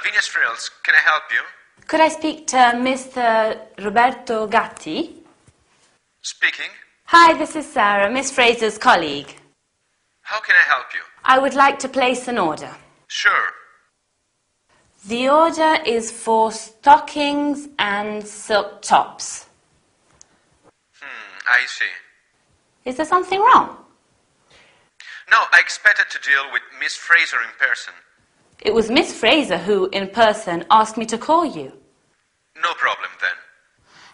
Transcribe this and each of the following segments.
Lavinia's Frills, can I help you? Could I speak to Mr. Roberto Gatti? Speaking. Hi, this is Sarah, Miss Fraser's colleague. How can I help you? I would like to place an order. Sure. The order is for stockings and silk tops. I see. Is there something wrong? No, I expected to deal with Miss Fraser in person. It was Miss Fraser who, in person, asked me to call you. No problem then.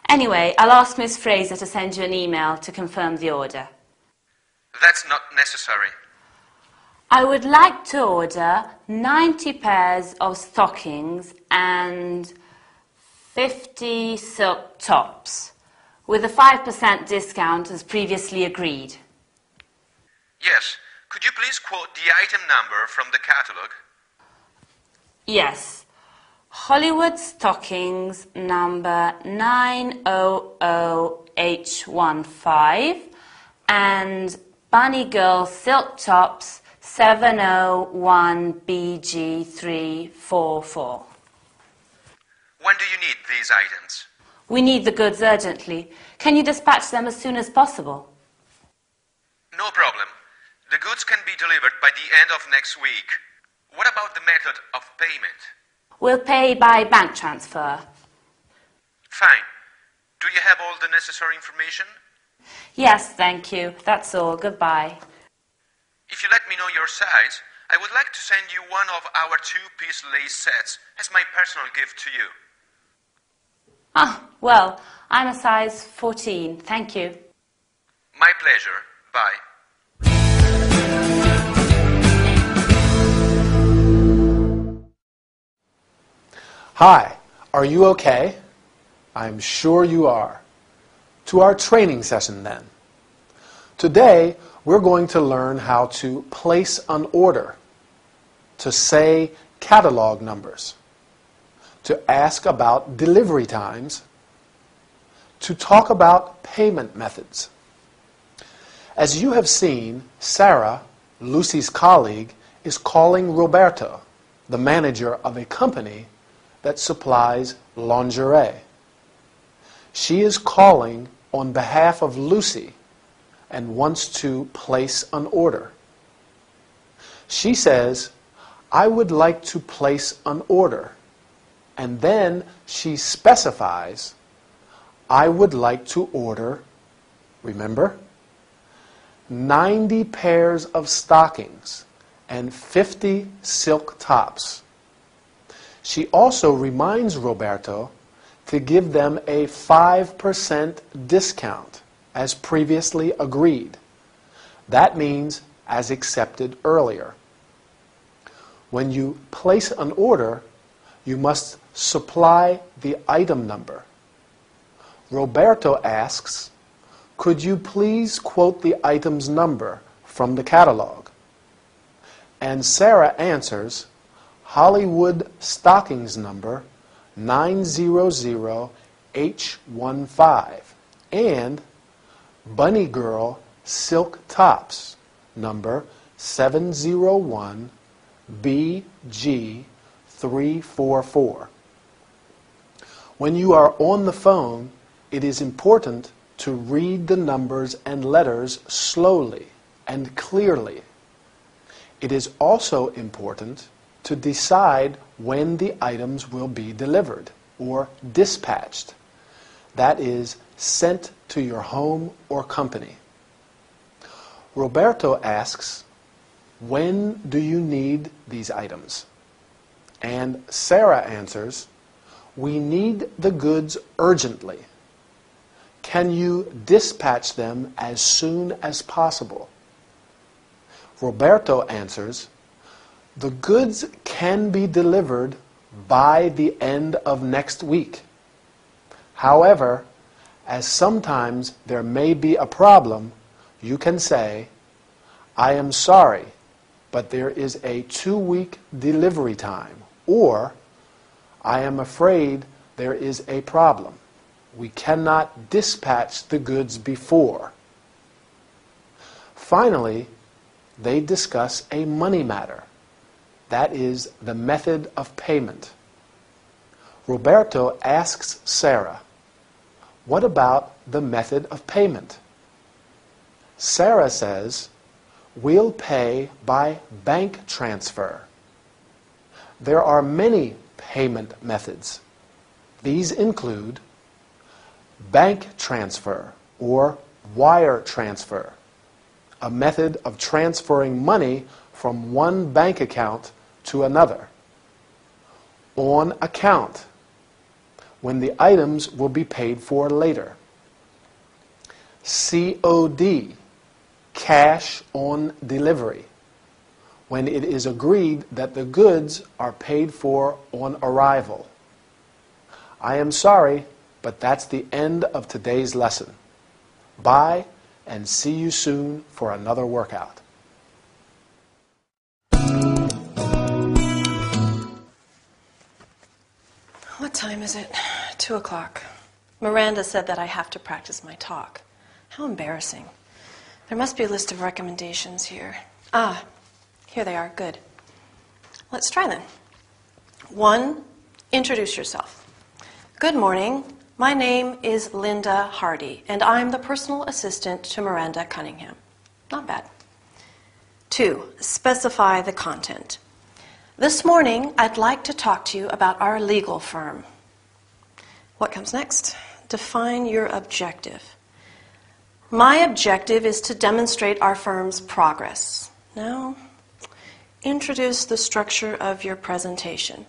Anyway, I'll ask Miss Fraser to send you an email to confirm the order. That's not necessary. I would like to order 90 pairs of stockings and 50 silk tops, with a 5% discount as previously agreed. Yes. Could you please quote the item number from the catalogue? Yes. Hollywood stockings number 900H15 and Bunny Girl silk tops 701BG344. When do you need these items? We need the goods urgently. Can you dispatch them as soon as possible? No problem. The goods can be delivered by the end of next week. What about the method of payment? We'll pay by bank transfer. Fine. Do you have all the necessary information? Yes, thank you. That's all. Goodbye. If you let me know your size, I would like to send you one of our two-piece lace sets as my personal gift to you. Ah, well, I'm a size 14. Thank you. My pleasure. Bye. Hi, are you okay? I'm sure you are. To our training session then. Today, we're going to learn how to place an order, to say catalog numbers, to ask about delivery times, to talk about payment methods. As you have seen, Sarah, Lucy's colleague, is calling Roberto, the manager of a company that supplies lingerie. She is calling on behalf of Lucy and wants to place an order. She says, "I would like to place an order," and then she specifies, "I would like to order," remember, 90 pairs of stockings and 50 silk tops. She also reminds Roberto to give them a 5% discount as previously agreed. That means as accepted earlier. When you place an order, you must supply the item number. Roberto asks, "Could you please quote the item's number from the catalog?" And Sarah answers, "Hollywood stockings number 900H15 and Bunny Girl silk tops number 701BG344. When you are on the phone, it is important to read the numbers and letters slowly and clearly. It is also important to decide when the items will be delivered or dispatched. That is, sent to your home or company. Roberto asks, "When do you need these items?" And Sarah answers, "We need the goods urgently. Can you dispatch them as soon as possible?" Roberto answers, "The goods can be delivered by the end of next week. However, as sometimes there may be a problem, you can say, 'I am sorry, but there is a 2-week delivery time,' or 'I am afraid there is a problem. We cannot dispatch the goods before.'" Finally, they discuss a money matter. That is the method of payment. Roberto asks Sarah, "What about the method of payment?" Sarah says, "We'll pay by bank transfer." There are many payment methods. These include bank transfer or wire transfer, a method of transferring money from one bank account to another. On account, when the items will be paid for later. COD, cash on delivery, when it is agreed that the goods are paid for on arrival. I am sorry, but that's the end of today's lesson. Bye, and see you soon for another workout. What time is it? 2 o'clock. Miranda said that I have to practice my talk. How embarrassing. There must be a list of recommendations here. Ah, here they are. Good. Let's try them. 1, introduce yourself. Good morning. My name is Linda Hardy, and I'm the personal assistant to Miranda Cunningham. Not bad. 2, specify the content. This morning, I'd like to talk to you about our legal firm. What comes next? Define your objective. My objective is to demonstrate our firm's progress. Now, introduce the structure of your presentation.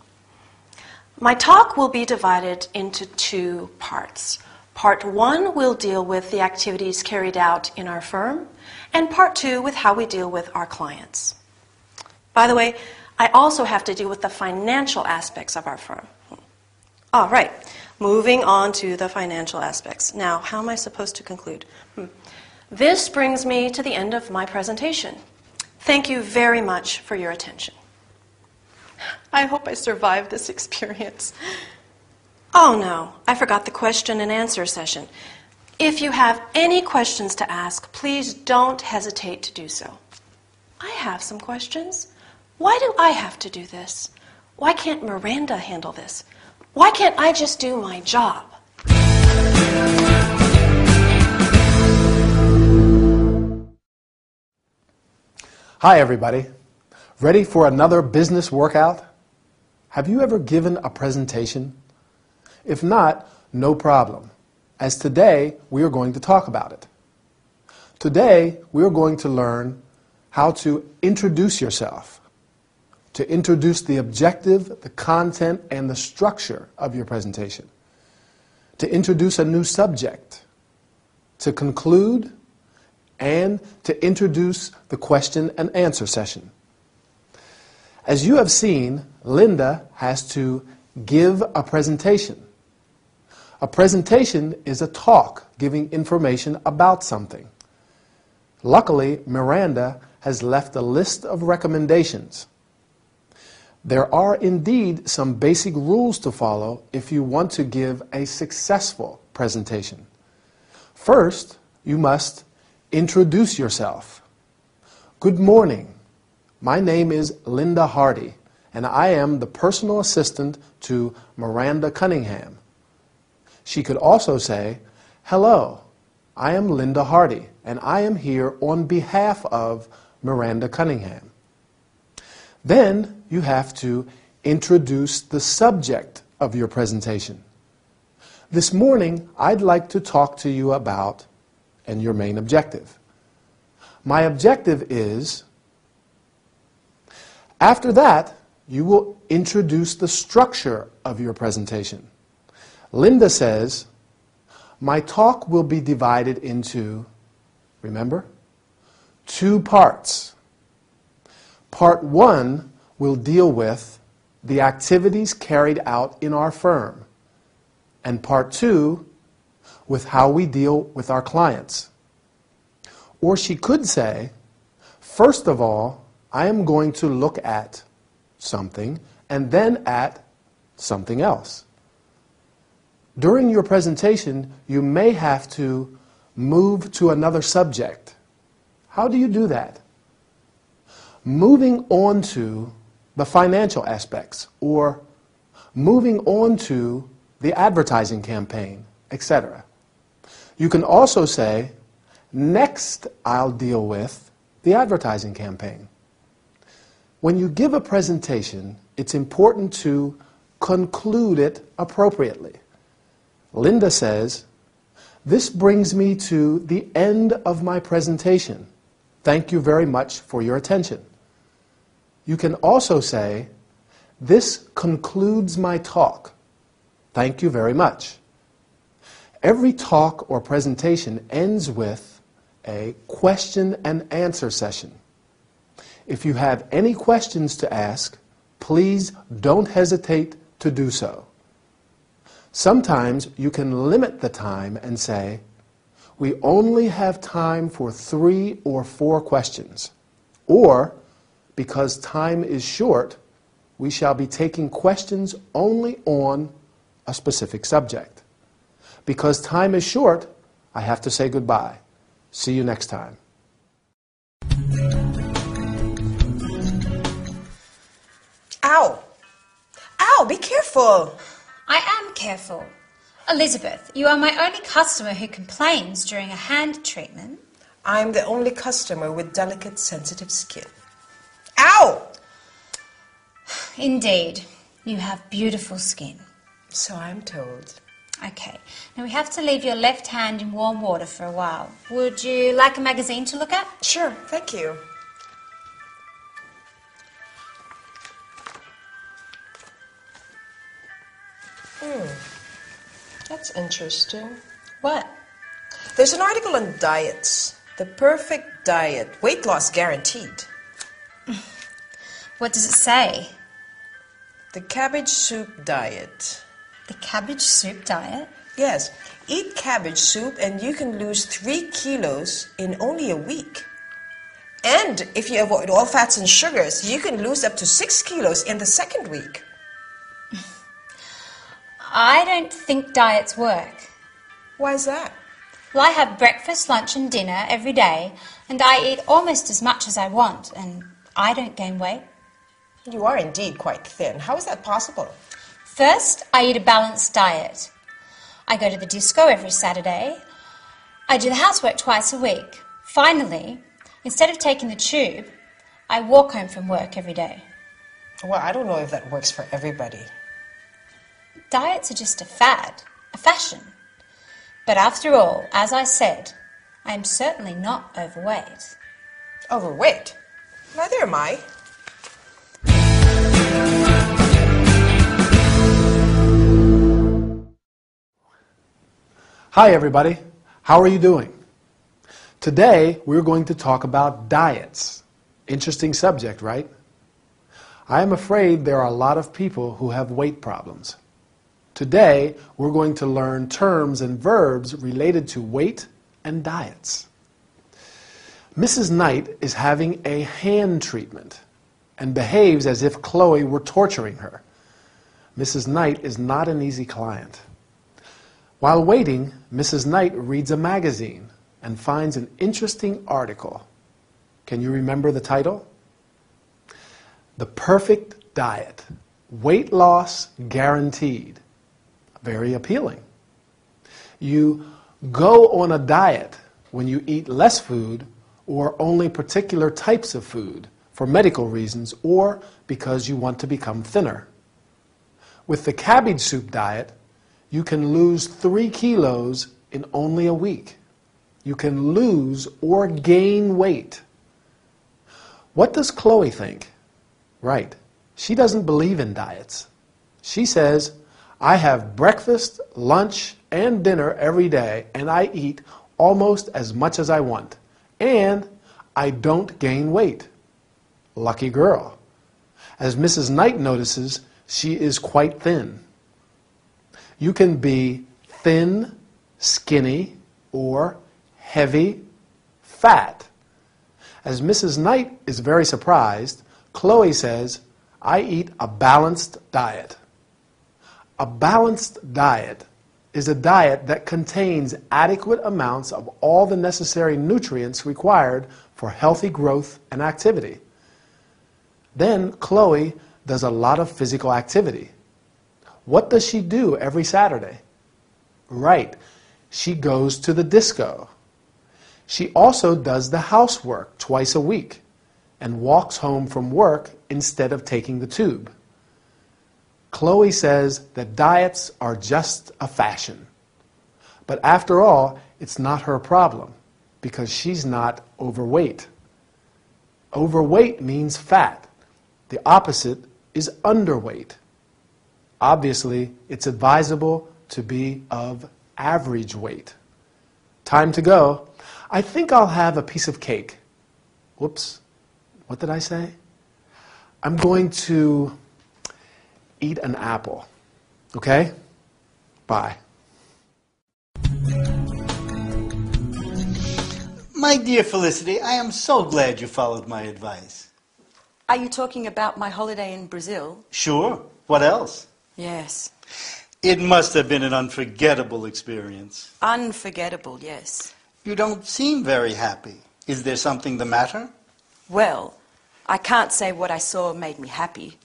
My talk will be divided into 2 parts. Part 1 will deal with the activities carried out in our firm, and Part 2 with how we deal with our clients. By the way, I also have to deal with the financial aspects of our firm. All right, moving on to the financial aspects. Now, how am I supposed to conclude? This brings me to the end of my presentation. Thank you very much for your attention. I hope I survived this experience. Oh no, I forgot the question and answer session. If you have any questions to ask, please don't hesitate to do so. I have some questions. Why do I have to do this? Why can't Miranda handle this? Why can't I just do my job? Hi everybody. Ready for another business workout? Have you ever given a presentation? If not, no problem, as today we are going to talk about it. Today we are going to learn how to introduce yourself, to introduce the objective, the content, and the structure of your presentation, to introduce a new subject, to conclude, and to introduce the question and answer session. As you have seen, Linda has to give a presentation. A presentation is a talk giving information about something. Luckily, Miranda has left a list of recommendations. There are indeed some basic rules to follow if you want to give a successful presentation. First, you must introduce yourself. Good morning. My name is Linda Hardy, and I am the personal assistant to Miranda Cunningham. She could also say, hello, I am Linda Hardy, and I am here on behalf of Miranda Cunningham. Then you have to introduce the subject of your presentation. This morning, I'd like to talk to you about, and your main objective. My objective is. After that, you will introduce the structure of your presentation. Linda says, my talk will be divided into, remember, 2 parts. Part 1 will deal with the activities carried out in our firm, and Part 2 with how we deal with our clients. Or she could say, first of all, I am going to look at something and then at something else. During your presentation, you may have to move to another subject. How do you do that? Moving on to the financial aspects, or moving on to the advertising campaign, etc. You can also say, next I'll deal with the advertising campaign. When you give a presentation, it's important to conclude it appropriately. Linda says, "This brings me to the end of my presentation. Thank you very much for your attention." You can also say, "This concludes my talk. Thank you very much." Every talk or presentation ends with a question and answer session. If you have any questions to ask, please don't hesitate to do so. Sometimes you can limit the time and say, "We only have time for 3 or 4 questions," or, "Because time is short, we shall be taking questions only on a specific subject. Because time is short, I have to say goodbye. See you next time." Ow! Ow, be careful! I am careful. Elizabeth, you are my only customer who complains during a hand treatment. I'm the only customer with delicate, sensitive skin. Ow! Indeed, you have beautiful skin. So I'm told. Okay, now we have to leave your left hand in warm water for a while. Would you like a magazine to look at? Sure, thank you. That's interesting. What? There's an article on diets. The perfect diet. Weight loss guaranteed. What does it say? The cabbage soup diet. The cabbage soup diet? Yes. Eat cabbage soup and you can lose 3 kilos in only a week. And if you avoid all fats and sugars, you can lose up to 6 kilos in the second week. I don't think diets work. Why is that? Well, I have breakfast, lunch and dinner every day, and I eat almost as much as I want, and I don't gain weight. You are indeed quite thin. How is that possible? First, I eat a balanced diet. I go to the disco every Saturday. I do the housework twice a week. Finally, instead of taking the tube, I walk home from work every day. Well, I don't know if that works for everybody. Diets are just a fad, a fashion. But after all, as I said, I am certainly not overweight. Overweight? Neither am I. Hi everybody, how are you doing? Today we're going to talk about diets. Interesting subject, right? I am afraid there are a lot of people who have weight problems. Today we're going to learn terms and verbs related to weight and diets. Mrs. Knight is having a hand treatment and behaves as if Chloe were torturing her. Mrs. Knight is not an easy client. While waiting, Mrs. Knight reads a magazine and finds an interesting article. Can you remember the title? The Perfect Diet. Weight loss guaranteed. Very appealing. You go on a diet when you eat less food or only particular types of food for medical reasons or because you want to become thinner. With the cabbage soup diet, you can lose 3 kilos in only a week. You can lose or gain weight. What does Chloe think? Right, she doesn't believe in diets. She says, "I have breakfast, lunch, and dinner every day, and I eat almost as much as I want. And I don't gain weight." Lucky girl. As Mrs. Knight notices, she is quite thin. You can be thin, skinny, or heavy, fat. As Mrs. Knight is very surprised, Chloe says, "I eat a balanced diet." A balanced diet is a diet that contains adequate amounts of all the necessary nutrients required for healthy growth and activity. Then Chloe does a lot of physical activity. What does she do every Saturday? Right, she goes to the disco. She also does the housework twice a week and walks home from work instead of taking the tube. Chloe says that diets are just a fashion. But after all, it's not her problem because she's not overweight. Overweight means fat. The opposite is underweight. Obviously, it's advisable to be of average weight. Time to go. I think I'll have a piece of cake. Whoops. What did I say? I'm going to eat an apple. Okay? Bye. My dear Felicity, I am so glad you followed my advice. Are you talking about my holiday in Brazil? Sure. What else? Yes. It must have been an unforgettable experience. Unforgettable, yes. You don't seem very happy. Is there something the matter? Well, I can't say what I saw made me happy.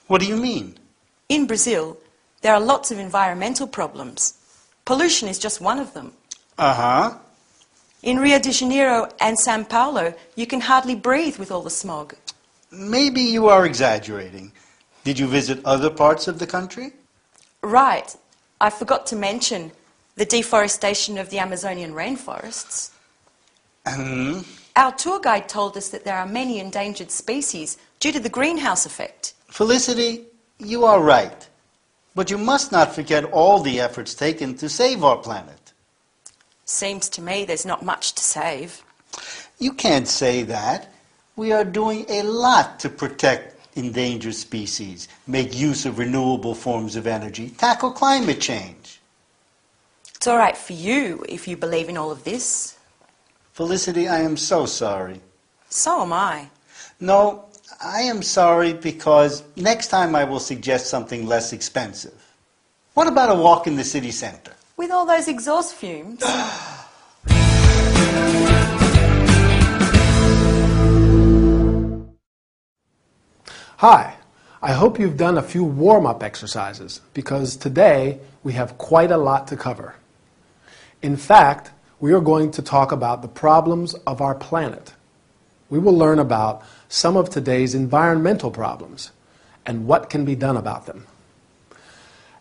What do you mean? In Brazil, there are lots of environmental problems. Pollution is just one of them. Uh-huh. In Rio de Janeiro and Sao Paulo, you can hardly breathe with all the smog. Maybe you are exaggerating. Did you visit other parts of the country? Right. I forgot to mention the deforestation of the Amazonian rainforests. Our tour guide told us that there are many endangered species due to the greenhouse effect. Felicity, you are right. But you must not forget all the efforts taken to save our planet. Seems to me there's not much to save. You can't say that. We are doing a lot to protect endangered species, make use of renewable forms of energy, tackle climate change. It's all right for you if you believe in all of this. Felicity, I am so sorry. So am I. No, I am sorry because next time I will suggest something less expensive. What about a walk in the city center? With all those exhaust fumes. Hi, I hope you've done a few warm-up exercises because today we have quite a lot to cover. In fact, we are going to talk about the problems of our planet. We will learn about some of today's environmental problems and what can be done about them.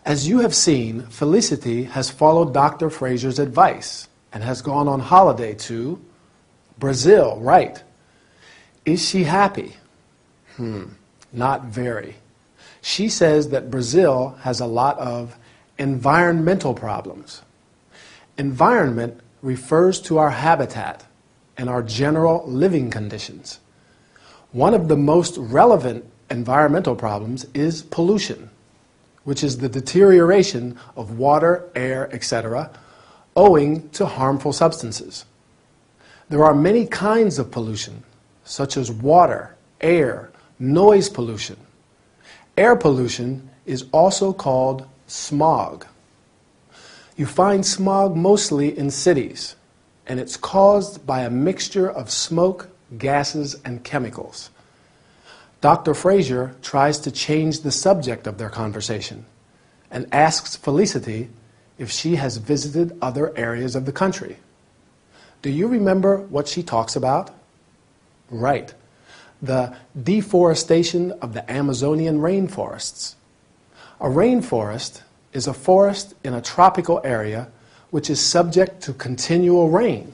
As you have seen, Felicity has followed Dr. Fraser's advice and has gone on holiday to Brazil, right? Is she happy? Not very. She says that Brazil has a lot of environmental problems. Environment refers to our habitat and our general living conditions. One of the most relevant environmental problems is pollution, which is the deterioration of water, air, etc., owing to harmful substances. There are many kinds of pollution, such as water, air, noise pollution. Air pollution is also called smog. You find smog mostly in cities, and it's caused by a mixture of smoke, gases, and chemicals. Dr. Fraser tries to change the subject of their conversation and asks Felicity if she has visited other areas of the country. Do you remember what she talks about? Right. The deforestation of the Amazonian rainforests. A rainforest is a forest in a tropical area which is subject to continual rain.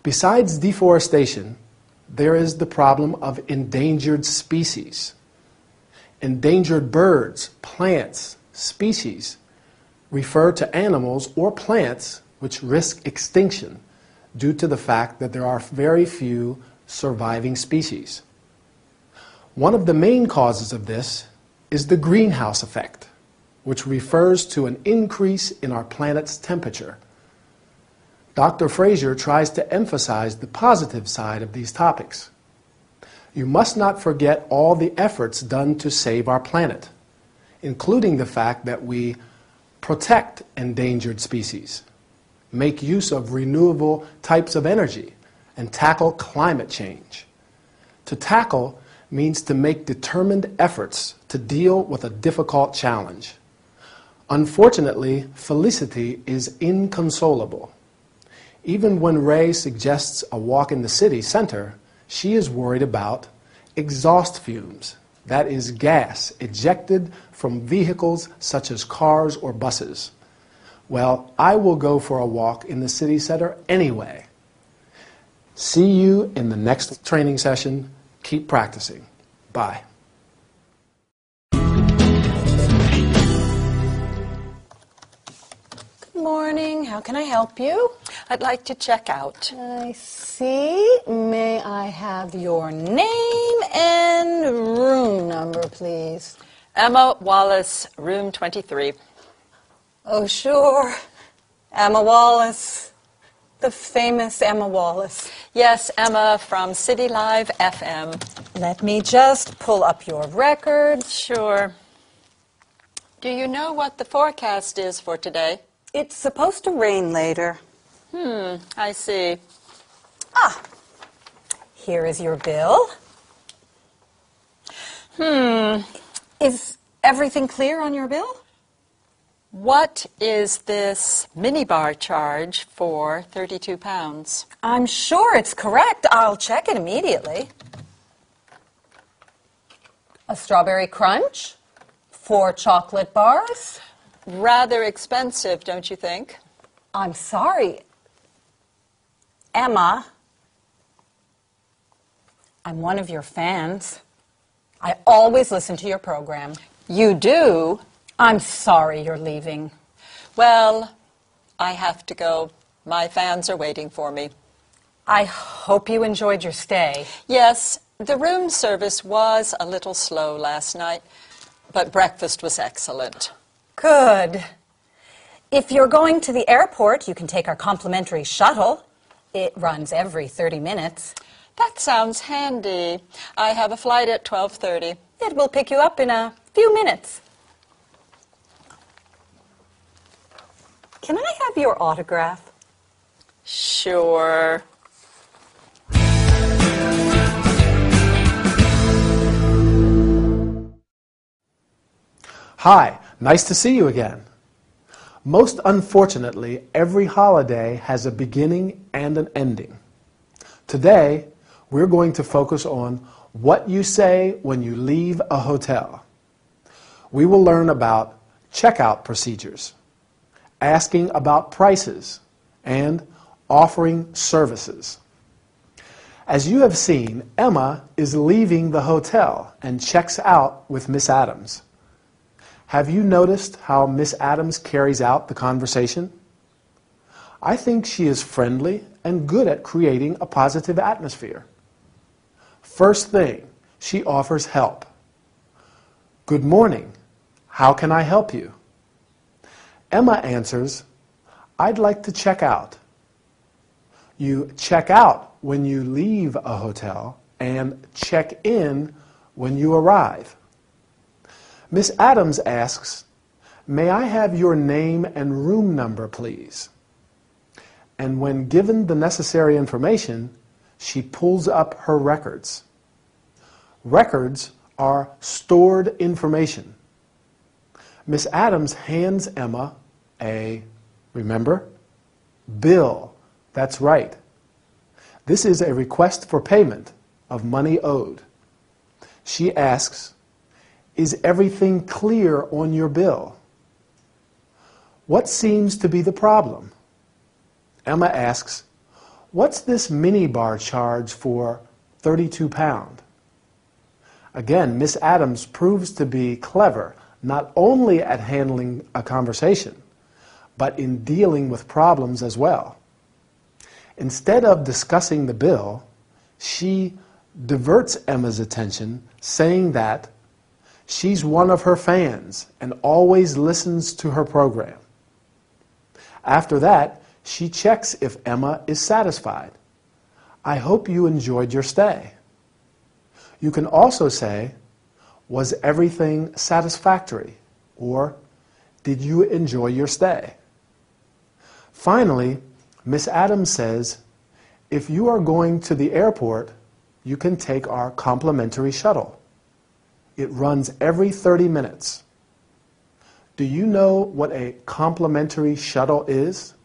Besides deforestation, there is the problem of endangered species. Endangered birds, plants, species refer to animals or plants which risk extinction due to the fact that there are very few surviving species. One of the main causes of this is the greenhouse effect, which refers to an increase in our planet's temperature. Dr. Fraser tries to emphasize the positive side of these topics. You must not forget all the efforts done to save our planet, including the fact that we protect endangered species, make use of renewable types of energy, and tackle climate change. To tackle means to make determined efforts to deal with a difficult challenge. Unfortunately, Felicity is inconsolable. Even when Ray suggests a walk in the city center, she is worried about exhaust fumes, that is, gas ejected from vehicles such as cars or buses. Well, I will go for a walk in the city center anyway. See you in the next training session. Keep practicing. Bye. Good morning. How can I help you? I'd like to check out. I see. May I have your name and room number, please? Emma Wallace, room 23. Oh, sure. Emma Wallace. The famous Emma Wallace. Yes, Emma from City Live FM. Let me just pull up your record. Sure. Do you know what the forecast is for today? It's supposed to rain later. I see. Ah, here is your bill. Is everything clear on your bill? What is this minibar charge for £32? I'm sure it's correct. I'll check it immediately. A strawberry crunch, 4 chocolate bars. Rather expensive, don't you think? I'm sorry. Emma, I'm one of your fans. I always listen to your program. You do? I'm sorry you're leaving. Well, I have to go. My fans are waiting for me. I hope you enjoyed your stay. Yes, the room service was a little slow last night, but breakfast was excellent. Good. If you're going to the airport, you can take our complimentary shuttle. It runs every 30 minutes. That sounds handy. I have a flight at 12:30. It will pick you up in a few minutes. Can I have your autograph? Sure. Hi, nice to see you again. Most unfortunately, every holiday has a beginning and an ending. Today, we're going to focus on what you say when you leave a hotel. We will learn about checkout procedures, asking about prices, and offering services. As you have seen, Emma is leaving the hotel and checks out with Miss Adams. Have you noticed how Miss Adams carries out the conversation? I think she is friendly and good at creating a positive atmosphere. First thing, she offers help. Good morning. How can I help you? Emma answers, I'd like to check out. You check out when you leave a hotel and check in when you arrive. Miss Adams asks, may I have your name and room number, please? And when given the necessary information, she pulls up her records. Records are stored information. Miss Adams hands Emma remember? Bill. That's right. This is a request for payment of money owed. She asks, is everything clear on your bill? What seems to be the problem? Emma asks, what's this minibar charge for £32? Again, Miss Adams proves to be clever, not only at handling a conversation, but in dealing with problems as well. Instead of discussing the bill, she diverts Emma's attention, saying that she's one of her fans and always listens to her program. After that, she checks if Emma is satisfied. I hope you enjoyed your stay. You can also say, was everything satisfactory? Or, did you enjoy your stay? Finally, Miss Adams says, if you are going to the airport, you can take our complimentary shuttle. It runs every 30 minutes. Do you know what a complimentary shuttle is?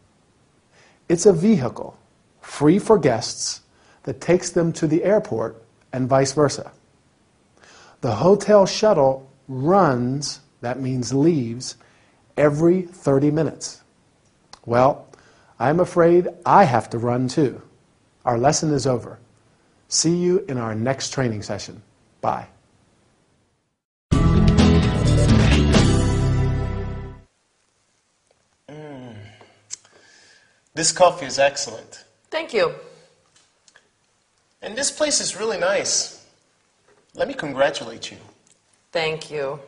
It's a vehicle, free for guests, that takes them to the airport and vice versa. The hotel shuttle runs, that means leaves, every 30 minutes. Well, I'm afraid I have to run too. Our lesson is over. See you in our next training session. Bye. This coffee is excellent. Thank you. And this place is really nice. Let me congratulate you. Thank you.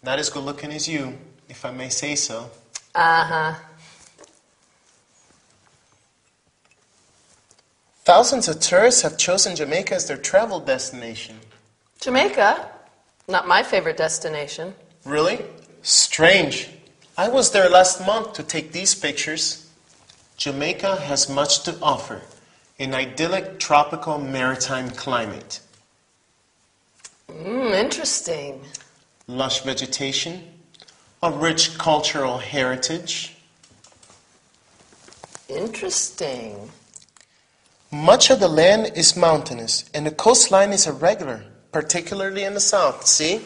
Not as good looking as you, if I may say so. Uh-huh. Thousands of tourists have chosen Jamaica as their travel destination. Jamaica? Not my favorite destination. Really? Strange. I was there last month to take these pictures. Jamaica has much to offer. An idyllic tropical maritime climate. Interesting. Lush vegetation, a rich cultural heritage. Interesting. Much of the land is mountainous, and the coastline is irregular, particularly in the south. See?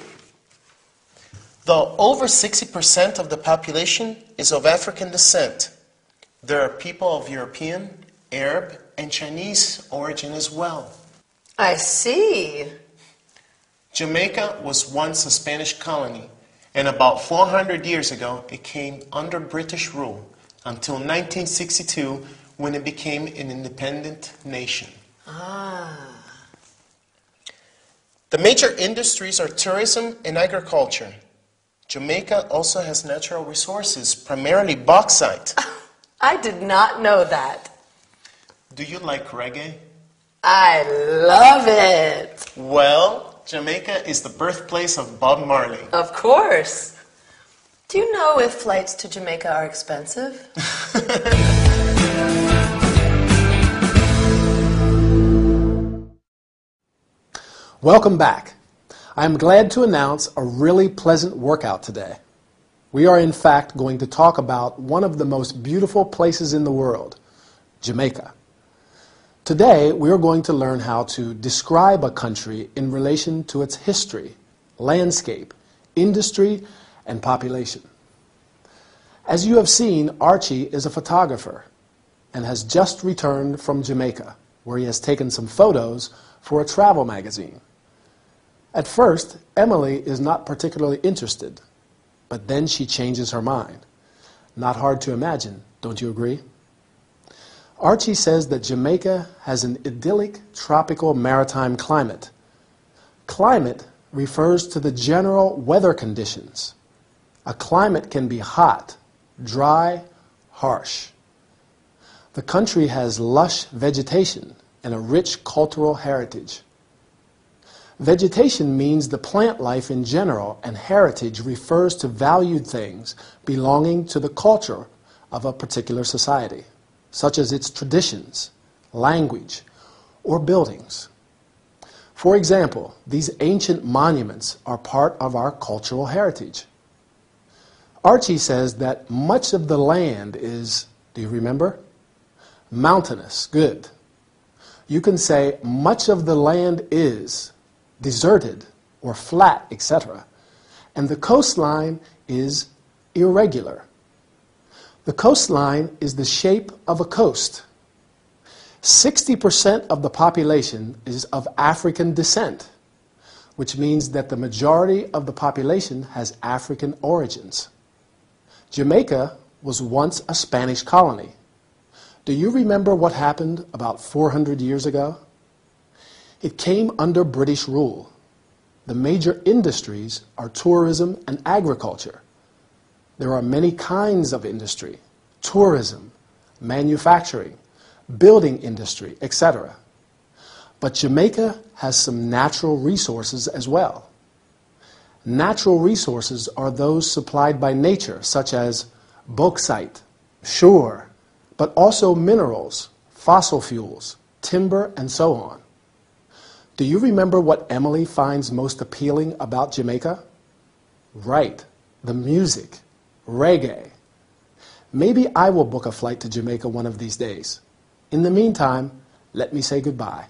Though over 60% of the population is of African descent, there are people of European, Arab, and Chinese origin as well. I see. Jamaica was once a Spanish colony, and about 400 years ago it came under British rule until 1962 when it became an independent nation. The major industries are tourism and agriculture. Jamaica also has natural resources, primarily bauxite. I did not know that. Do you like reggae? I love it. Well, Jamaica is the birthplace of Bob Marley. Of course. Do you know if flights to Jamaica are expensive? Welcome back. I'm glad to announce a really pleasant workout today. We are in fact going to talk about one of the most beautiful places in the world, Jamaica. Today we are going to learn how to describe a country in relation to its history, landscape, industry, and population. As you have seen, Archie is a photographer and has just returned from Jamaica, where he has taken some photos for a travel magazine. At first, Emily is not particularly interested, but then she changes her mind. Not hard to imagine, don't you agree? Archie says that Jamaica has an idyllic tropical maritime climate. Climate refers to the general weather conditions. A climate can be hot, dry, harsh. The country has lush vegetation and a rich cultural heritage. Vegetation means the plant life in general, and heritage refers to valued things belonging to the culture of a particular society, such as its traditions, language, or buildings. For example, these ancient monuments are part of our cultural heritage. Archie says that much of the land is, do you remember? Mountainous, good. You can say much of the land is deserted or flat, etc. And the coastline is irregular. The coastline is the shape of a coast. 60% of the population is of African descent, which means that the majority of the population has African origins. Jamaica was once a Spanish colony. Do you remember what happened about 400 years ago? It came under British rule. The major industries are tourism and agriculture. There are many kinds of industry: tourism, manufacturing, building industry, etc. But Jamaica has some natural resources as well. Natural resources are those supplied by nature, such as bauxite, sure, but also minerals, fossil fuels, timber, and so on. Do you remember what Emily finds most appealing about Jamaica? Right, the music, reggae. Maybe I will book a flight to Jamaica one of these days. In the meantime, let me say goodbye.